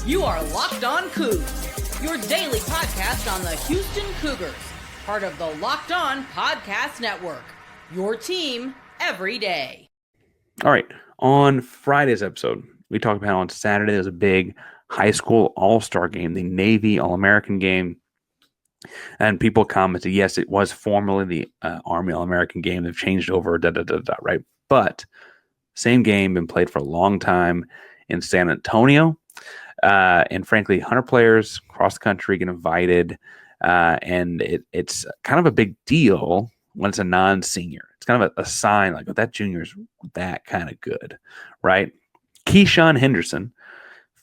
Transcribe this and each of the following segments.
You are Locked On Cougs, your daily podcast on the Houston Cougars, part of the Locked On Podcast Network, your team every day. All right, on Friday's episode, we talked about how on Saturday there was a big high school all-star game, the Navy All-American game, and people commented, yes, it was formerly the Army All-American game. They've changed over, right? But same game, been played for a long time in San Antonio. And frankly, 100 players across the country get invited, and it's kind of a big deal when it's a non-senior. It's kind of a sign like, oh, that junior's that kind of good, right? Keisean Henderson,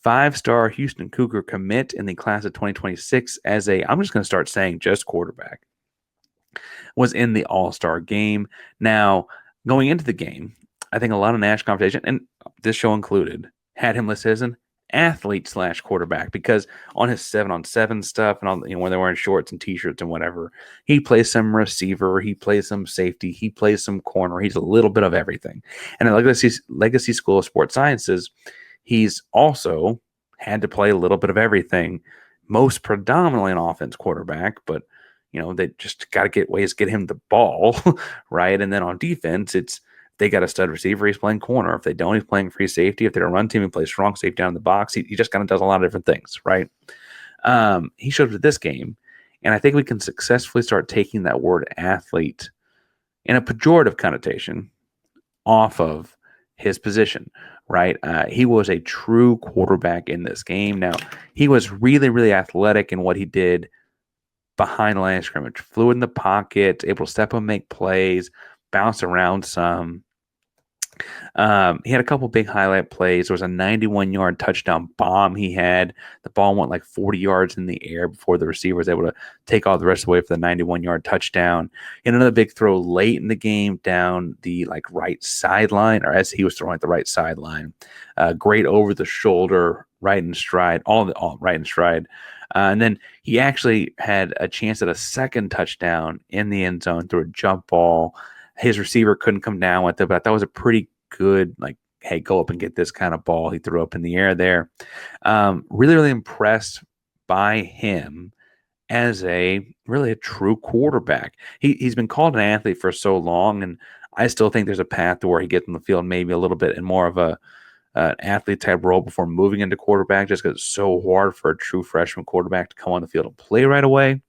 5-star Houston Cougar commit in the class of 2026 as I'm just going to start saying just quarterback, was in the All-Star game. Now, going into the game, I think a lot of national conversation, and this show included, had him listed as an athlete/quarterback because on his 7-on-7 stuff and all, when they're wearing shorts and t-shirts and whatever, he plays some receiver, he plays some safety, he plays some corner. He's a little bit of everything. And at Legacy School of Sports Sciences, he's also had to play a little bit of everything, most predominantly an offense quarterback, but they just got to get ways to get him the ball, right? And then on defense, they got a stud receiver, he's playing corner. If they don't, he's playing free safety. If they're a run team, he plays strong safety down in the box. He just kind of does a lot of different things, right? He showed up at this game, and I think we can successfully start taking that word athlete in a pejorative connotation off of his position, right? He was a true quarterback in this game. Now, he was really, really athletic in what he did behind the line of scrimmage, fluid in the pocket, able to step up and make plays, bounce around some. He had a couple big highlight plays. There was a 91-yard touchdown bomb he had. The ball went like 40 yards in the air before the receiver was able to take all the rest of the way for the 91-yard touchdown. And another big throw late in the game down the right sideline, or as he was throwing at the right sideline. Great over the shoulder, right in stride, all right in stride. And then he actually had a chance at a second touchdown in the end zone through a jump ball. His receiver couldn't come down with it, but that was a pretty good, hey, go up and get this kind of ball he threw up in the air there. Really, really impressed by him as really a true quarterback. He's been called an athlete for so long, and I still think there's a path to where he gets in the field maybe a little bit in more of an athlete type role before moving into quarterback, just because it's so hard for a true freshman quarterback to come on the field and play right away.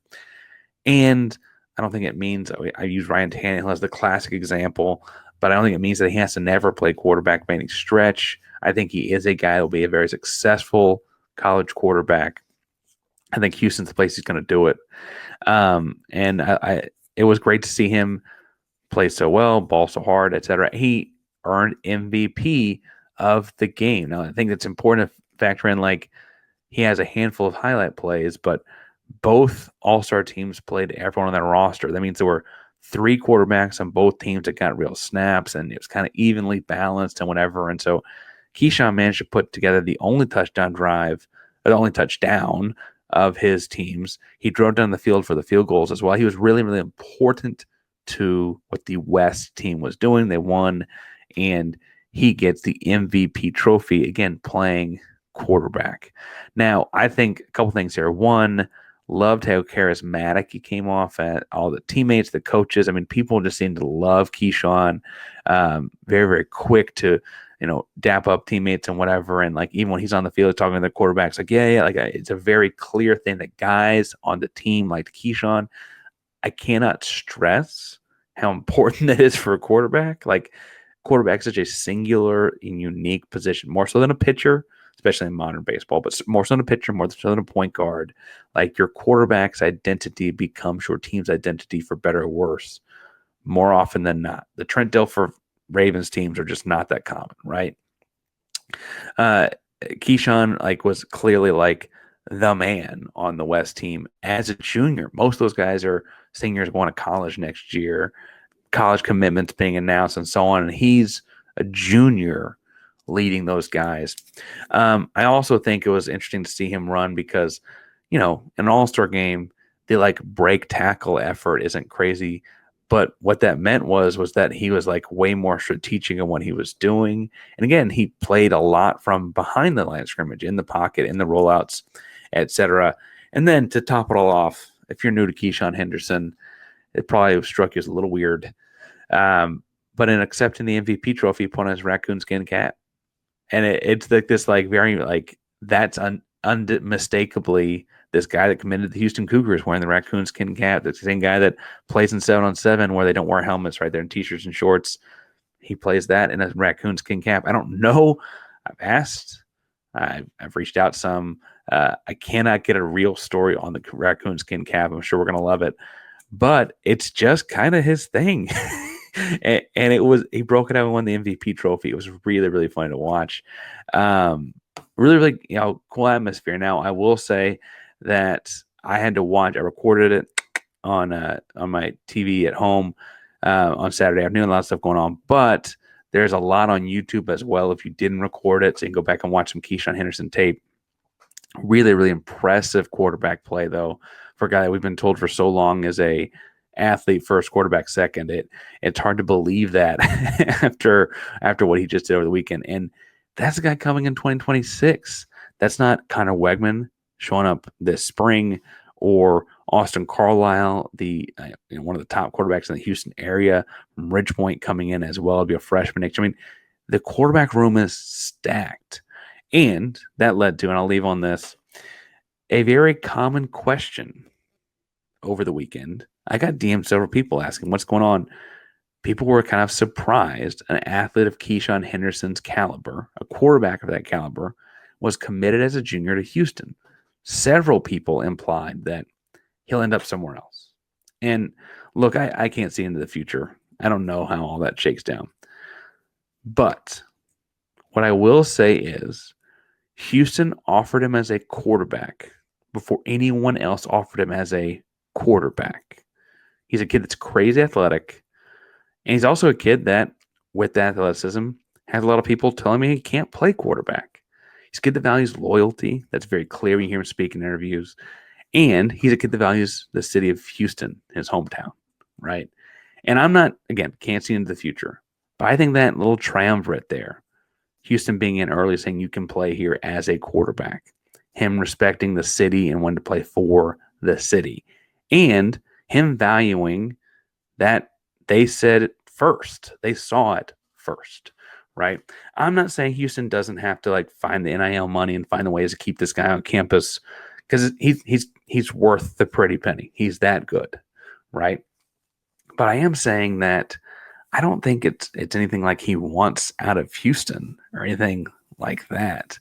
And I don't think it means, I use Ryan Tannehill as the classic example, but I don't think it means that he has to never play quarterback by any stretch. I think he is a guy that will be a very successful college quarterback. I think Houston's the place he's going to do it. And it was great to see him play so well, ball so hard, etc. He earned MVP of the game. Now, I think it's important to factor in, he has a handful of highlight plays, but both all-star teams played everyone on that roster. That means there were 3 quarterbacks on both teams that got real snaps, and it was kind of evenly balanced and whatever. And so Keisean managed to put together the only touchdown of his teams. He drove down the field for the field goals as well. He was really, really important to what the West team was doing. They won, and he gets the MVP trophy, again, playing quarterback. Now, I think a couple things here. One, loved how charismatic he came off at all the teammates, the coaches. I mean, people just seemed to love Keisean. Very, very quick to, dap up teammates and whatever. And even when he's on the field talking to the quarterbacks, it's a very clear thing that guys on the team like Keisean. I cannot stress how important that is for a quarterback. Quarterback is such a singular and unique position, more so than a pitcher, especially in modern baseball, but more so than a pitcher, more so than a point guard. Your quarterback's identity becomes your team's identity, for better or worse, more often than not. The Trent Dilfer Ravens teams are just not that common, right? Keisean was clearly the man on the West team as a junior. Most of those guys are seniors going to college next year, college commitments being announced and so on, and he's a junior leading those guys. I also think it was interesting to see him run because, an all-star game, the break tackle effort isn't crazy, But what that meant was that he was like way more strategic in what he was doing. And again, he played a lot from behind the line of scrimmage, in the pocket, in the rollouts, etc. And then to top it all off, if you're new to Keisean Henderson, it probably struck you as a little weird. But in accepting the MVP trophy, he put on his raccoon skin cap. And it's like this, like, very, like, that's unmistakably this guy that committed to the Houston Cougars wearing the raccoon skin cap. That's the same guy that plays in 7-on-7 where they don't wear helmets, right? They're in t-shirts and shorts. He plays that in a raccoon skin cap. I don't know. I've asked. I've reached out some. I cannot get a real story on the raccoon skin cap. I'm sure we're going to love it. But it's just kind of his thing. and he broke it out and won the MVP trophy. It was really, really fun to watch. Really, really, cool atmosphere. Now, I will say that I had to watch. I recorded it on my TV at home on Saturday afternoon. A lot of stuff going on, but there's a lot on YouTube as well. If you didn't record it, so you can go back and watch some Keisean Henderson tape. Really, really impressive quarterback play, though, for a guy that we've been told for so long is a athlete first, quarterback second. It's hard to believe that after what he just did over the weekend. And that's a guy coming in 2026. That's not Connor Wegman showing up this spring, or Austin Carlisle, the one of the top quarterbacks in the Houston area from Ridgepoint, coming in as well to be a freshman next year. I mean, the quarterback room is stacked. And that led to, and I'll leave on this, a very common question over the weekend. I got DM'd several people asking what's going on. People were kind of surprised an athlete of Keisean Henderson's caliber, a quarterback of that caliber, was committed as a junior to Houston. Several people implied that he'll end up somewhere else. And look, I can't see into the future. I don't know how all that shakes down. But what I will say is Houston offered him as a quarterback before anyone else offered him as a quarterback. He's a kid that's crazy athletic. And he's also a kid that, with that athleticism, has a lot of people telling me he can't play quarterback. He's a kid that values loyalty. That's very clear when you hear him speak in interviews. And he's a kid that values the city of Houston, his hometown, right? And I'm not, again, can't see into the future. But I think that little triumvirate there, Houston being in early, saying you can play here as a quarterback, him respecting the city and wanting to play for the city, and him valuing that they said it first. They saw it first, right? I'm not saying Houston doesn't have to like find the NIL money and find the ways to keep this guy on campus, because he's worth the pretty penny. He's that good, right? But I am saying that I don't think it's anything like he wants out of Houston or anything like that.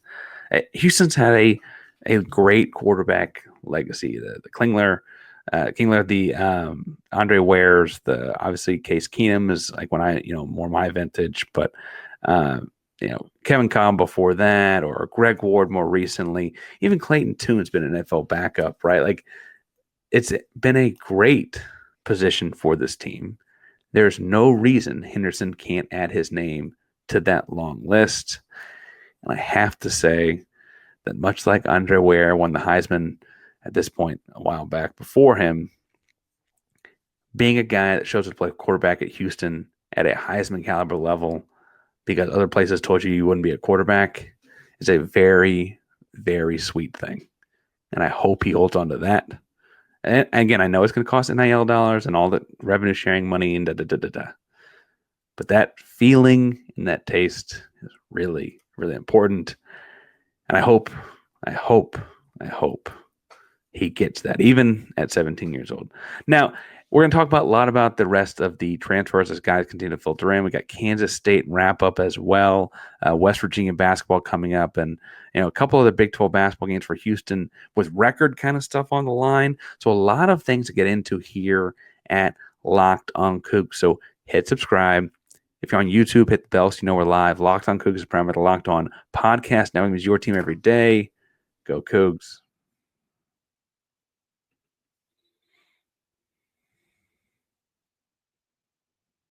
Houston's had a great quarterback legacy. The Kingler, the Andre Wares, the obviously Case Keenum is like when more my vintage, but Kevin Cobb before that, or Greg Ward more recently, even Clayton Tune's been an NFL backup, right? Like, it's been a great position for this team. There's no reason Henderson can't add his name to that long list. And I have to say that much like Andre Ware won the Heisman at this point a while back before him, being a guy that shows up to play quarterback at Houston at a Heisman caliber level because other places told you wouldn't be a quarterback is a very, very sweet thing. And I hope he holds on to that. And again, I know it's going to cost NIL dollars and all that revenue sharing money and da-da-da-da-da. But that feeling and that taste is really, really important. And I hope he gets that, even at 17 years old. Now, we're going to talk a lot about the rest of the transfers as guys continue to filter in. We got Kansas State wrap up as well, West Virginia basketball coming up, and a couple of the Big 12 basketball games for Houston with record kind of stuff on the line. So a lot of things to get into here at Locked on Cougs. So hit subscribe. If you're on YouTube, hit the bell so you know we're live. Locked on Cougs is primary. Locked on Podcast Network is your team every day. Go Cougs.